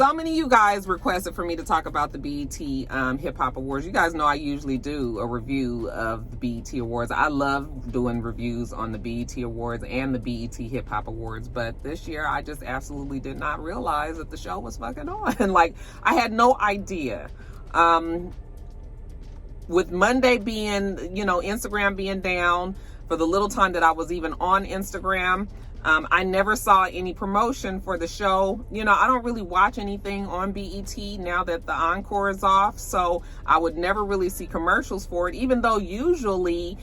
So many of you guys requested for me to talk about the BET Hip Hop Awards. You guys know I usually do a review of the BET Awards. I love doing reviews on the BET Awards and the BET Hip Hop Awards, but this year I just absolutely did not realize that the show was fucking on. Like, I had no idea. With Monday being, you know, Instagram being down, for the little time that I was even on Instagram, I never saw any promotion for the show. You know, I don't really watch anything on BET now that the encore is off, so I would never really see commercials for it, even though usually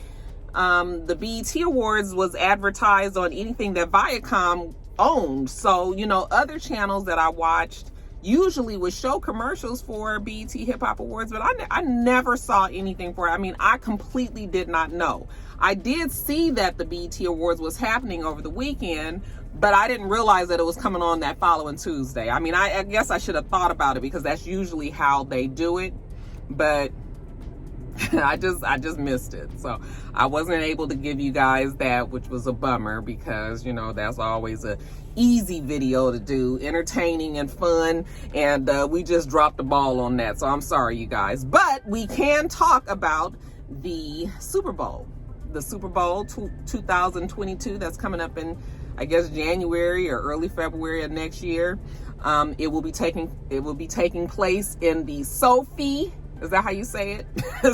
the BET Awards was advertised on anything that Viacom owned. So, you know, other channels that I watched usually would show commercials for BET Hip Hop Awards, but I never saw anything for it. I mean, I completely did not know. I did see that the BET Awards was happening over the weekend, but I didn't realize that it was coming on that following Tuesday. I mean, I guess I should have thought about it because that's usually how they do it, but I just missed it. So I wasn't able to give you guys that, which was a bummer because, you know, that's always a easy video to do, entertaining and fun, and we just dropped the ball on that. So I'm sorry, you guys, but we can talk about the Super Bowl. The Super Bowl 2022 that's coming up in, I guess, January or early February of next year. It will be taking place in the SoFi, is that how you say it?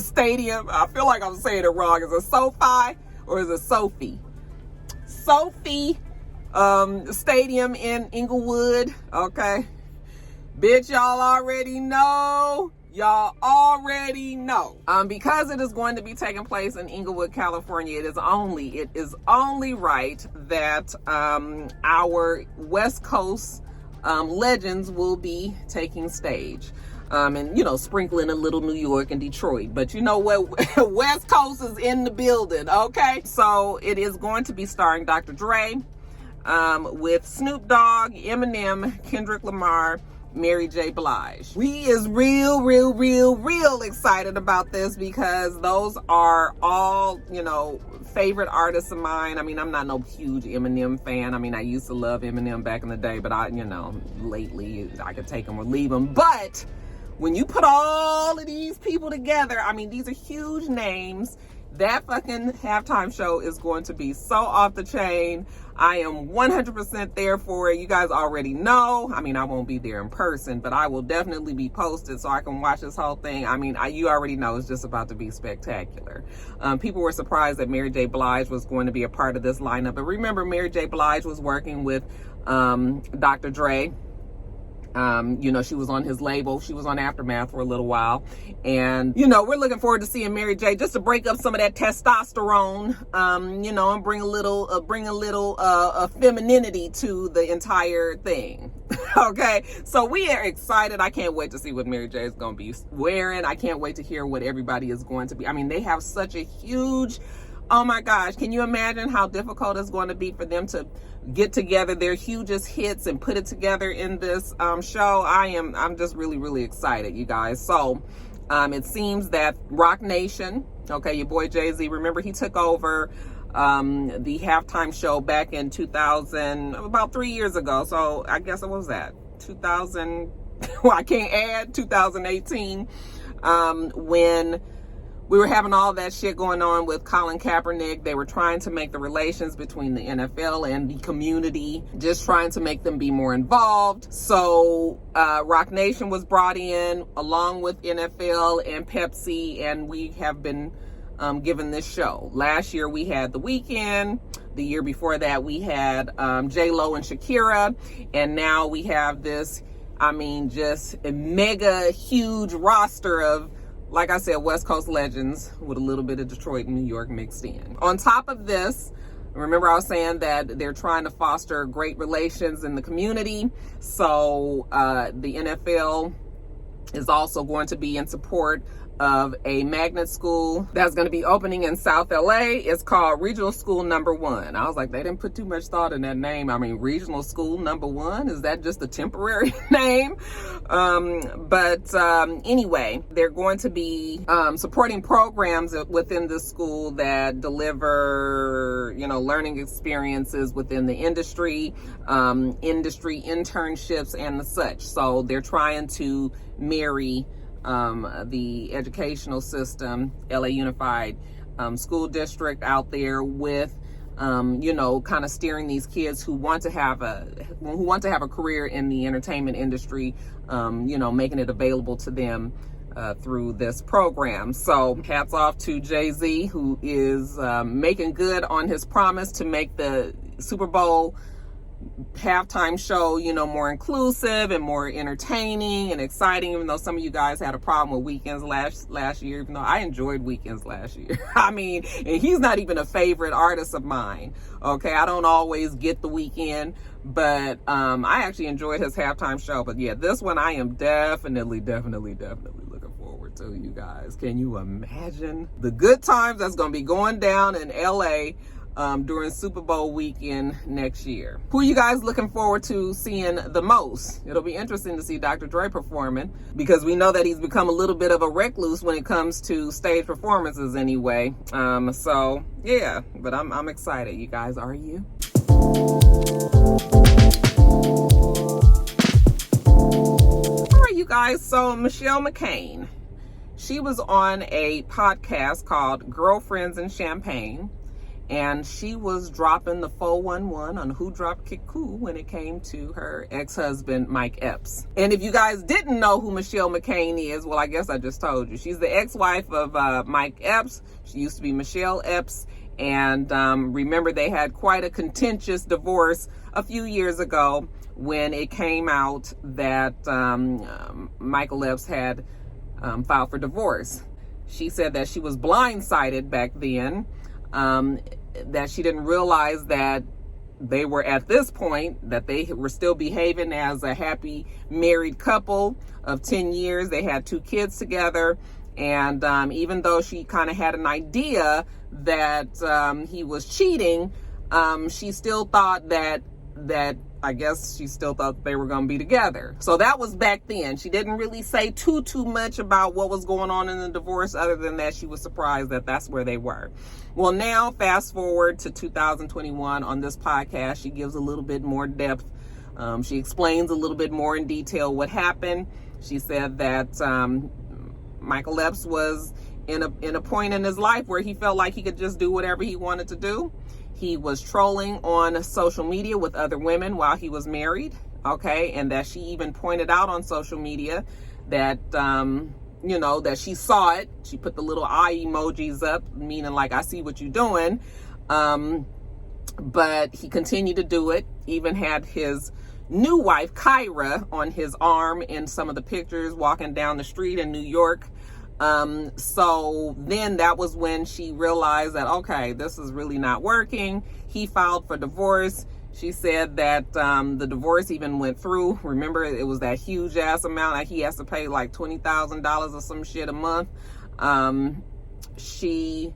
Stadium. I feel like I'm saying it wrong. Is it SoFi or is it SoFi? SoFi Stadium in Inglewood. Okay. Bitch, y'all already know. Y'all already know. Because it is going to be taking place in Inglewood, California, it is only right that our West Coast legends will be taking stage. And, you know, sprinkling a little New York and Detroit. But you know what? West Coast is in the building, okay? So it is going to be starring Dr. Dre, with Snoop Dogg, Eminem, Kendrick Lamar, Mary J. Blige. We is real excited about this because those are all, you know, favorite artists of mine. I mean, I'm not no huge Eminem fan. I mean, I used to love Eminem back in the day, but you know, lately I could take him or leave him. But when you put all of these people together, I mean, these are huge names. That fucking halftime show is going to be so off the chain. I am 100% there for it. You guys already know. I mean, I won't be there in person, but I will definitely be posted so I can watch this whole thing. I mean, you already know it's just about to be spectacular. People were surprised that Mary J. Blige was going to be a part of this lineup. But remember, Mary J. Blige was working with Dr. Dre. You know, she was on his label. She was on Aftermath for a little while. And, you know, we're looking forward to seeing Mary J. just to break up some of that testosterone, you know, and bring a little femininity to the entire thing. Okay. So we are excited. I can't wait to see what Mary J. is going to be wearing. I can't wait to hear what everybody is going to be. I mean, they have such a huge, oh my gosh, can you imagine how difficult it's going to be for them to get together their hugest hits and put it together in this show? I'm just really excited, you guys. So it seems that Roc Nation, okay, your boy Jay-Z, remember he took over the halftime show back in 2000, about 3 years ago. So I guess it was that 2000, well, I can't add 2018, when we were having all that shit going on with Colin Kaepernick. They were trying to make the relations between the NFL and the community, just trying to make them be more involved. So Roc Nation was brought in along with NFL and Pepsi, and we have been given this show. Last year we had The Weeknd. The year before that we had J-Lo and Shakira. And now we have this, I mean, just a mega huge roster of, like I said, West Coast legends with a little bit of Detroit and New York mixed in. On top of this, remember I was saying that they're trying to foster great relations in the community. So the NFL is also going to be in support of a magnet school that's going to be opening in South LA. It's called Regional School Number 1. I was like, they didn't put too much thought in that name. I mean, Regional School Number 1, is that just a temporary name? Anyway, they're going to be supporting programs within the school that deliver, you know, learning experiences within the industry, industry internships and the such. So they're trying to marry the educational system, LA Unified School District out there with, you know, kind of steering these kids who want to have a career in the entertainment industry, you know, making it available to them through this program. So hats off to Jay-Z, who is making good on his promise to make the Super Bowl halftime show, you know, more inclusive and more entertaining and exciting, even though some of you guys had a problem with Weekends last year, even though I enjoyed Weekends last year. I mean, and he's not even a favorite artist of mine. Okay, I don't always get the Weekend, but I actually enjoyed his halftime show. But yeah, this one I am definitely looking forward to, you guys. Can you imagine the good times that's going to be going down in LA during Super Bowl weekend next year? Who are you guys looking forward to seeing the most? It'll be interesting to see Dr. Dre performing, because we know that he's become a little bit of a recluse when it comes to stage performances anyway. So yeah, but I'm excited. You guys, are you? All right, you guys, so Michelle McCain, she was on a podcast called Girlfriends and Champagne, and she was dropping the 411 on who dropped Kiku when it came to her ex-husband, Mike Epps. And if you guys didn't know who Michelle McCain is, well, I guess I just told you. She's the ex-wife of Mike Epps. She used to be Michelle Epps. And remember, they had quite a contentious divorce a few years ago when it came out that Michael Epps had filed for divorce. She said that she was blindsided back then, that she didn't realize that they were at this point, that they were still behaving as a happy married couple of 10 years. They had 2 kids together. And even though she kind of had an idea that he was cheating, she still thought that I guess she still thought they were going to be together. So that was back then. She didn't really say too much about what was going on in the divorce, other than that she was surprised that that's where they were. Well, now fast forward to 2021, on this podcast, she gives a little bit more depth. She explains a little bit more in detail what happened. She said that Michael Epps was in a point in his life where he felt like he could just do whatever he wanted to do. He was trolling on social media with other women while he was married, okay? And that she even pointed out on social media that, you know, that she saw it. She put the little eye emojis up, meaning like, I see what you're doing. But he continued to do it, even had his new wife, Kyra, on his arm in some of the pictures walking down the street in New York. So then that was when she realized that, okay, this is really not working. He filed for divorce. She said that the divorce even went through. Remember, it was that huge ass amount. Like, he has to pay like $20,000 or some shit a month. She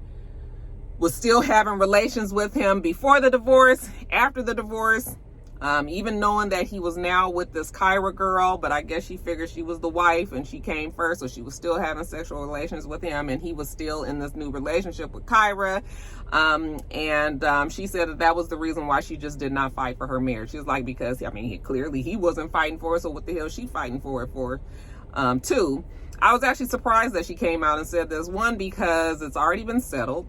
was still having relations with him before the divorce, after the divorce. Even knowing that he was now with this Kyra girl, but I guess she figured she was the wife and she came first, so she was still having sexual relations with him, and he was still in this new relationship with Kyra. She said that was the reason why she just did not fight for her marriage. She was like, because, I mean, clearly he wasn't fighting for it, so what the hell is she fighting for it for? 2, I was actually surprised that she came out and said this. 1, because it's already been settled.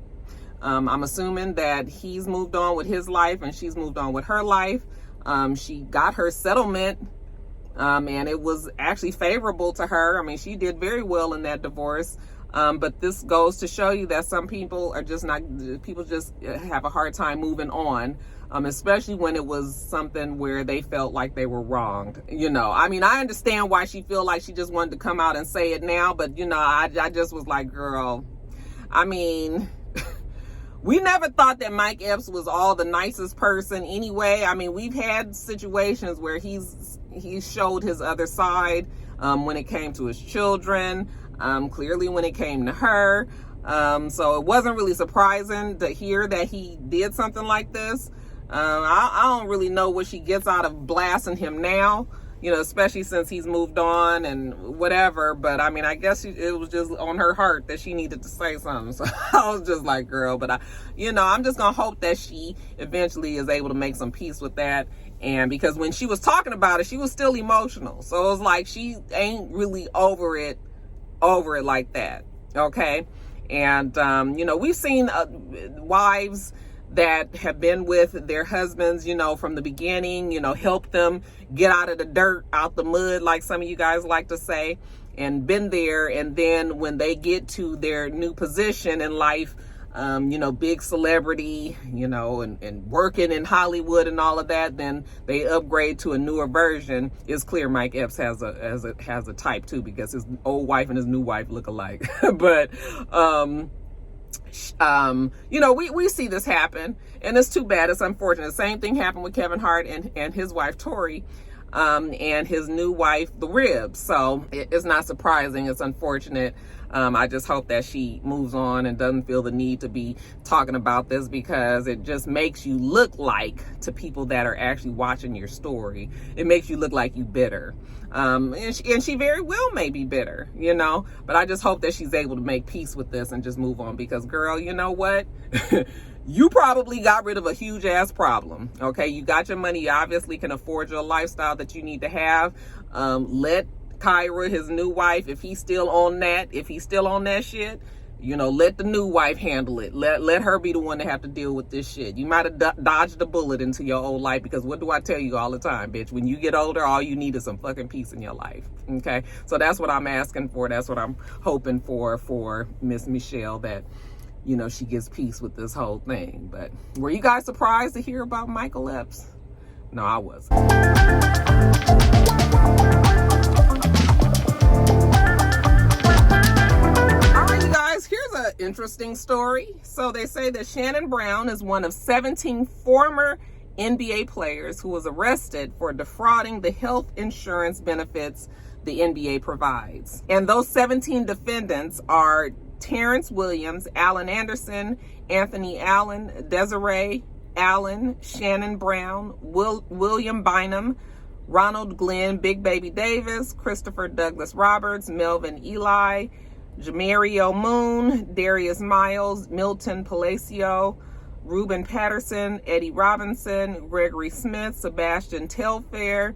I'm assuming that he's moved on with his life and she's moved on with her life. She got her settlement, and it was actually favorable to her. I mean, she did very well in that divorce. But this goes to show you that some people are just not, people just have a hard time moving on, especially when it was something where they felt like they were wronged. You know, I mean, I understand why she feel like she just wanted to come out and say it now, but you know, I just was like, girl, I mean, we never thought that Mike Epps was all the nicest person anyway. I mean, we've had situations where he's showed his other side. when it came to his children, clearly when it came to her. So it wasn't really surprising to hear that he did something like this. I don't really know what she gets out of blasting him now, you know, especially since he's moved on and whatever. But I mean, I guess it was just on her heart that she needed to say something. So I was just like, girl, but I'm just going to hope that she eventually is able to make some peace with that. And because when she was talking about it, she was still emotional. So it was like, she ain't really over it like that. Okay. And, we've seen wives that have been with their husbands, from the beginning, help them get out of the dirt, out the mud, like some of you guys like to say, and been there. And then when they get to their new position in life, big celebrity, and working in Hollywood and all of that, then they upgrade to a newer version. It's clear Mike Epps has a type too, because his old wife and his new wife look alike. But, we see this happen, and it's too bad. It's unfortunate. The same thing happened with Kevin Hart and his wife, Tori, and his new wife, The Ribs. So it's not surprising. It's unfortunate. I just hope that she moves on and doesn't feel the need to be talking about this, because it just makes you look like, to people that are actually watching your story, it makes you look like you bitter. And she very well may be bitter, but I just hope that she's able to make peace with this and just move on, because girl, you know what? You probably got rid of a huge ass problem. Okay. You got your money. You obviously can afford your lifestyle that you need to have. Let Kyra, his new wife, if he's still on that shit, let the new wife handle it. Let her be the one to have to deal with this shit. You might have dodged a bullet into your old life, because what do I tell you all the time, bitch? When you get older, all you need is some fucking peace in your life. Okay. So that's what I'm asking for. That's what I'm hoping for Miss Michelle, that, she gets peace with this whole thing. But were you guys surprised to hear about Michael Epps? No, I wasn't. Here's an interesting story. So they say that ShannonBrown is one of 17 former NBA players who was arrested for defrauding the health insurance benefits the NBA provides. And those 17 defendants are Terrence Williams, Alan Anderson, Anthony Allen, Desiree Allen, ShannonBrown, William Bynum, Ronald Glenn, Big Baby Davis, Christopher Douglas Roberts, Melvin Ely, Jamario Moon, Darius Miles, Milton Palacio, Ruben Patterson, Eddie Robinson, Gregory Smith, Sebastian Telfair,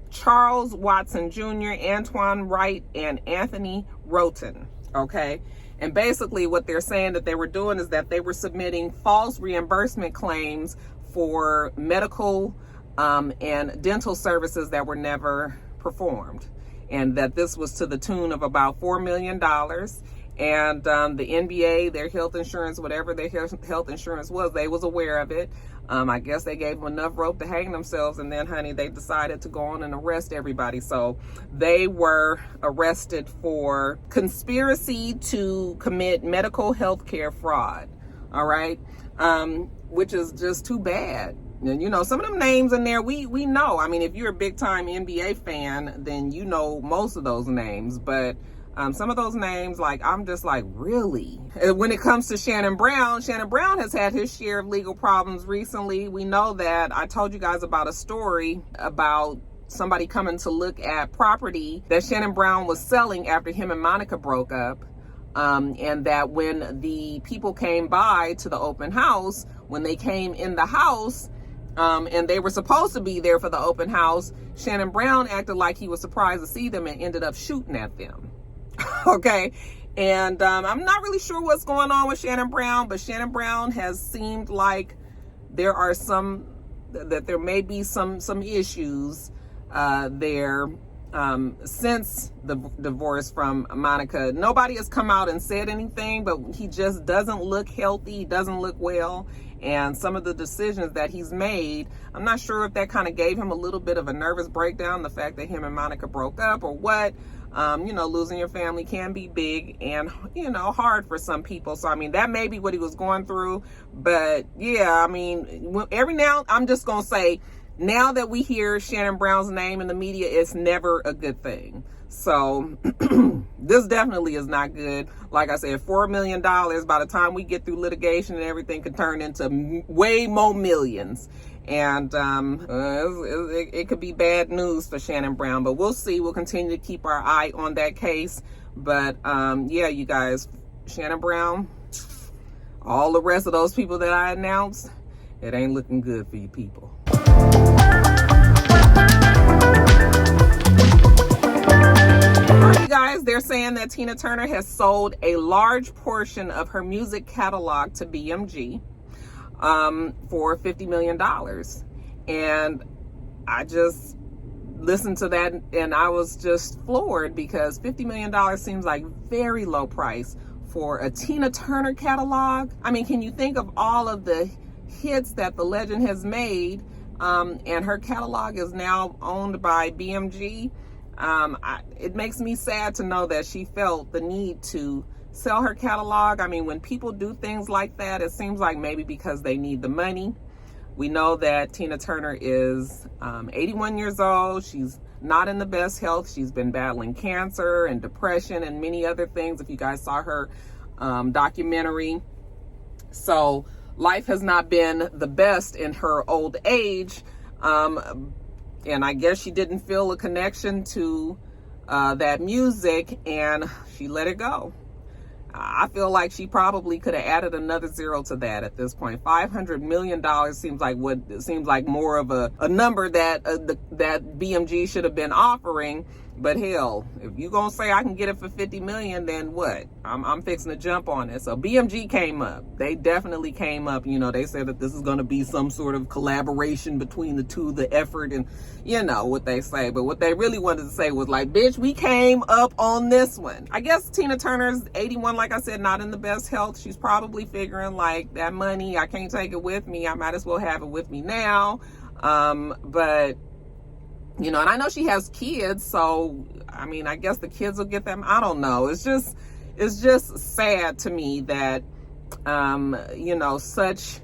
Charles Watson Jr., Antoine Wright, and Anthony Roten. Okay. And basically what they're saying that they were doing is that they were submitting false reimbursement claims for medical and dental services that were never performed. And that this was to the tune of about $4 million. And the NBA, their health insurance, whatever their health insurance was, they was aware of it. I guess they gave them enough rope to hang themselves, and then, honey, they decided to go on and arrest everybody. So they were arrested for conspiracy to commit medical health care fraud. All right. Which is just too bad. And, some of them names in there, we know. I mean, if you're a big time NBA fan, then you know most of those names. But some of those names, I'm just like, really? When it comes to ShannonBrown has had his share of legal problems recently. We know that. I told you guys about a story about somebody coming to look at property that ShannonBrown was selling after him and Monica broke up. And that when the people came by to the open house, when they came in the house, and they were supposed to be there for the open house, ShannonBrown acted like he was surprised to see them and ended up shooting at them. Okay. And I'm not really sure what's going on with ShannonBrown, but ShannonBrown has seemed like there may be some issues there since the divorce from Monica. Nobody has come out and said anything, but he just doesn't look healthy. He doesn't look well. And some of the decisions that he's made, I'm not sure if that kind of gave him a little bit of a nervous breakdown, the fact that him and Monica broke up, or what. Losing your family can be big and, hard for some people. So, I mean, that may be what he was going through. But, yeah, I mean, every now, I'm just going to say, now that we hear Shannon Brown's name in the media, it's never a good thing. So this definitely is not good. Like I said, $4 million, by the time we get through litigation and everything, could turn into way more millions. And it could be bad news for Shannon Brown, but we'll see. We'll continue to keep our eye on that case. But yeah, you guys, Shannon Brown, all the rest of those people that I announced, it ain't looking good for you people. You guys, they're saying that Tina Turner has sold a large portion of her music catalog to BMG for $50 million. And I just listened to that and I was just floored, because $50 million seems like very low price for a Tina Turner catalog. I mean, can you think of all of the hits that the legend has made, and her catalog is now owned by BMG? It makes me sad to know that she felt the need to sell her catalog. I mean, when people do things like that, it seems like maybe because they need the money. We know that Tina Turner is 81 years old. She's not in the best health. She's been battling cancer and depression and many other things, if you guys saw her documentary. So life has not been the best in her old age. And I guess she didn't feel a connection to that music, and she let it go. I feel like she probably could have added another zero to that at this point. $500 million seems like more of a number that that BMG should have been offering. But hell, if you gonna say I can get it for $50 million, then what? I'm fixing to jump on it. So BMG came up. They definitely came up. You know, they said that this is gonna be some sort of collaboration between the two, the effort, and you know what they say. But what they really wanted to say was like, bitch, we came up on this one. I guess Tina Turner's 81, like I said, not in the best health. She's probably figuring like, that money, I can't take it with me. I might as well have it with me now. But you know, and I know she has kids, so I mean, I guess the kids will get them. I don't know. It's just sad to me that you know, such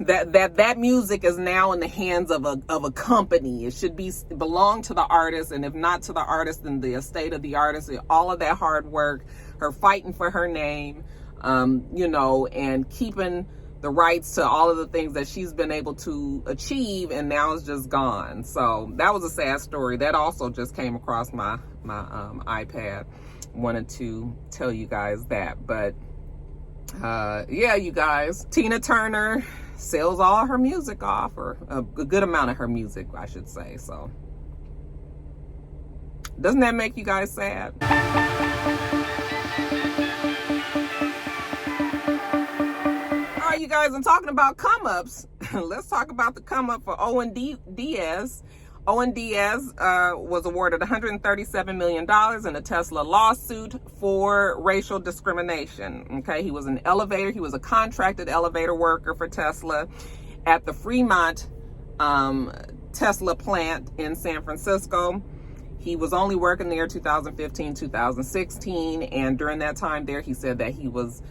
that music is now in the hands of a company. It should belong to the artist, and if not to the artist, then the estate of the artist. All of that hard work, her fighting for her name, you know, and keeping the rights to all of the things that she's been able to achieve, and now it's just gone. So that was a sad story. That also just came across my iPad. Wanted to tell you guys that. But yeah, you guys, Tina Turner sells all her music off, or a good amount of her music, I should say. So doesn't that make you guys sad? You guys, I'm talking about come-ups. Let's talk about the come-up for Owen Diaz. Owen Diaz was awarded $137 million in a Tesla lawsuit for racial discrimination. Okay, he was an elevator. He was a contracted elevator worker for Tesla at the Fremont Tesla plant in San Francisco. He was only working there 2015, 2016, and during that time there, he said that he was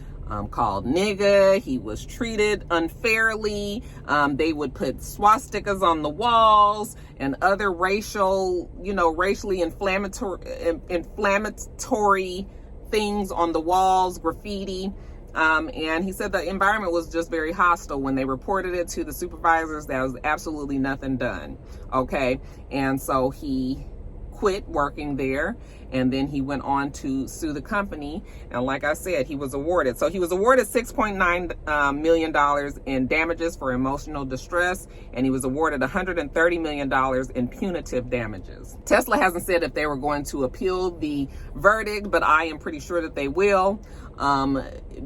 called nigga. He was treated unfairly. They would put swastikas on the walls and other racial, you know, racially inflammatory things on the walls, graffiti. And he said the environment was just very hostile. When they reported it to the supervisors, there was absolutely nothing done. Okay. And so he quit working there, and then he went on to sue the company. And like I said, he was awarded. So he was awarded $6.9 million in damages for emotional distress, and he was awarded $130 million in punitive damages. Tesla hasn't said if they were going to appeal the verdict, but I am pretty sure that they will,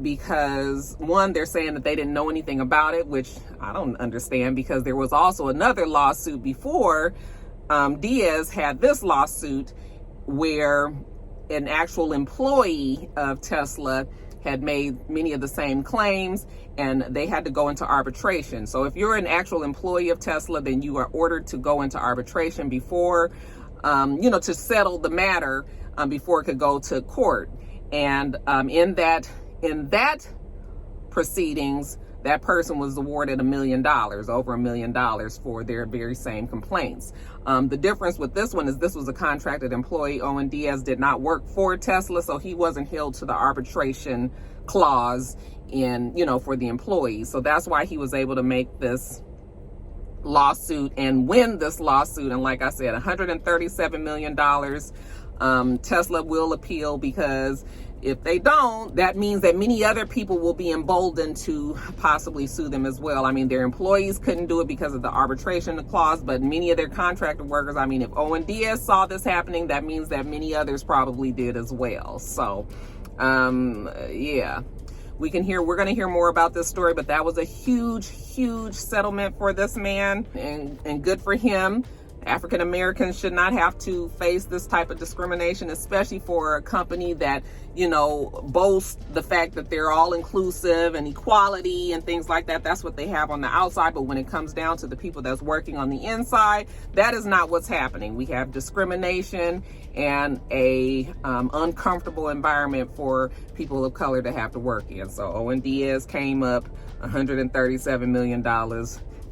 because one, they're saying that they didn't know anything about it, which I don't understand, because there was also another lawsuit before Diaz had this lawsuit where an actual employee of Tesla had made many of the same claims, and they had to go into arbitration. So if you're an actual employee of Tesla, then you are ordered to go into arbitration before, you know, to settle the matter before it could go to court. And in that proceedings, that person was awarded $1 million, over $1 million for their very same complaints. The difference with this one is this was a contracted employee. Owen Diaz did not work for Tesla, so he wasn't held to the arbitration clause in, you know, for the employees. So that's why he was able to make this lawsuit and win this lawsuit. And like I said, $137 million. Tesla will appeal, because if they don't, that means that many other people will be emboldened to possibly sue them as well. I mean, their employees couldn't do it because of the arbitration clause, but many of their contracted workers, I mean, if Owen Diaz saw this happening, that means that many others probably did as well. So, yeah, we're going to hear more about this story, but that was a huge settlement for this man, and good for him. African Americans should not have to face this type of discrimination, especially for a company that, you know, boasts the fact that they're all inclusive and equality and things like that. That's what they have on the outside. But when it comes down to the people that's working on the inside, that is not what's happening. We have discrimination and a uncomfortable environment for people of color to have to work in. So Owen Diaz came up $137 million.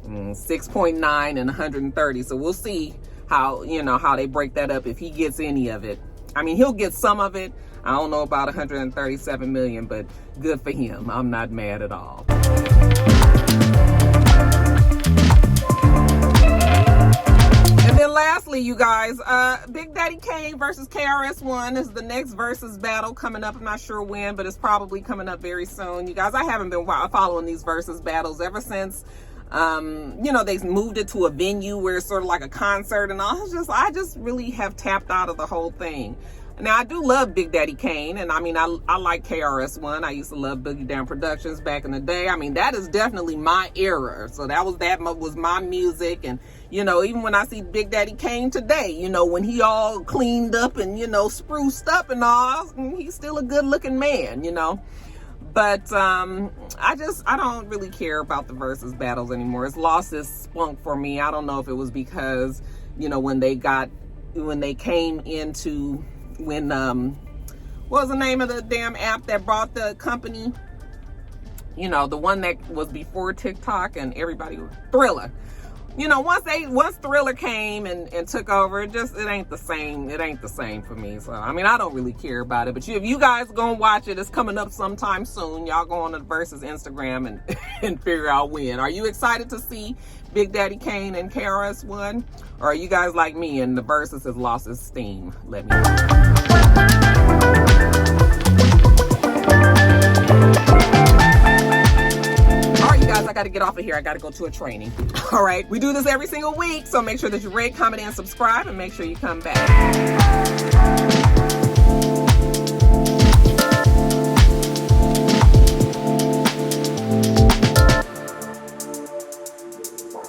6.9 and 130. So we'll see how, you know, how they break that up, if he gets any of it. I mean, he'll get some of it. I don't know about 137 million, but good for him. I'm not mad at all. And then lastly, you guys, Big Daddy Kane versus KRS-One is the next versus battle coming up. I'm not sure when, but it's probably coming up very soon. You guys, I haven't been following these versus battles ever since you know, they moved it to a venue where it's sort of like a concert and all. I just really have tapped out of the whole thing. Now, I do love Big Daddy Kane, and I mean, I like KRS-One. I used to love Boogie Down Productions back in the day. I mean, that is definitely my era. So that was my music. And, you know, even when I see Big Daddy Kane today, you know, when he all cleaned up and, you know, spruced up and all, he's still a good looking man, you know. But I don't really care about the versus battles anymore. It's lost its spunk for me. I don't know if it was because, you know, when they came into, what was the name of the damn app that brought the company? You know, the one that was before TikTok and everybody, Thriller. You know, once Thriller came and took over, it ain't the same. It ain't the same for me. So, I mean, I don't really care about it. But if you guys gonna watch it, it's coming up sometime soon. Y'all go on to the Versus Instagram and figure out when. Are you excited to see Big Daddy Kane and KRS-One? Or are you guys like me and the Versus has lost its steam? Let me know. I got to get off of here. I got to go to a training. All right. We do this every single week. So make sure that you rate, comment, and subscribe, and make sure you come back.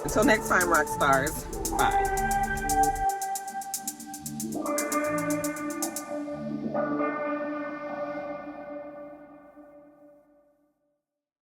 Until next time, rock stars. Bye.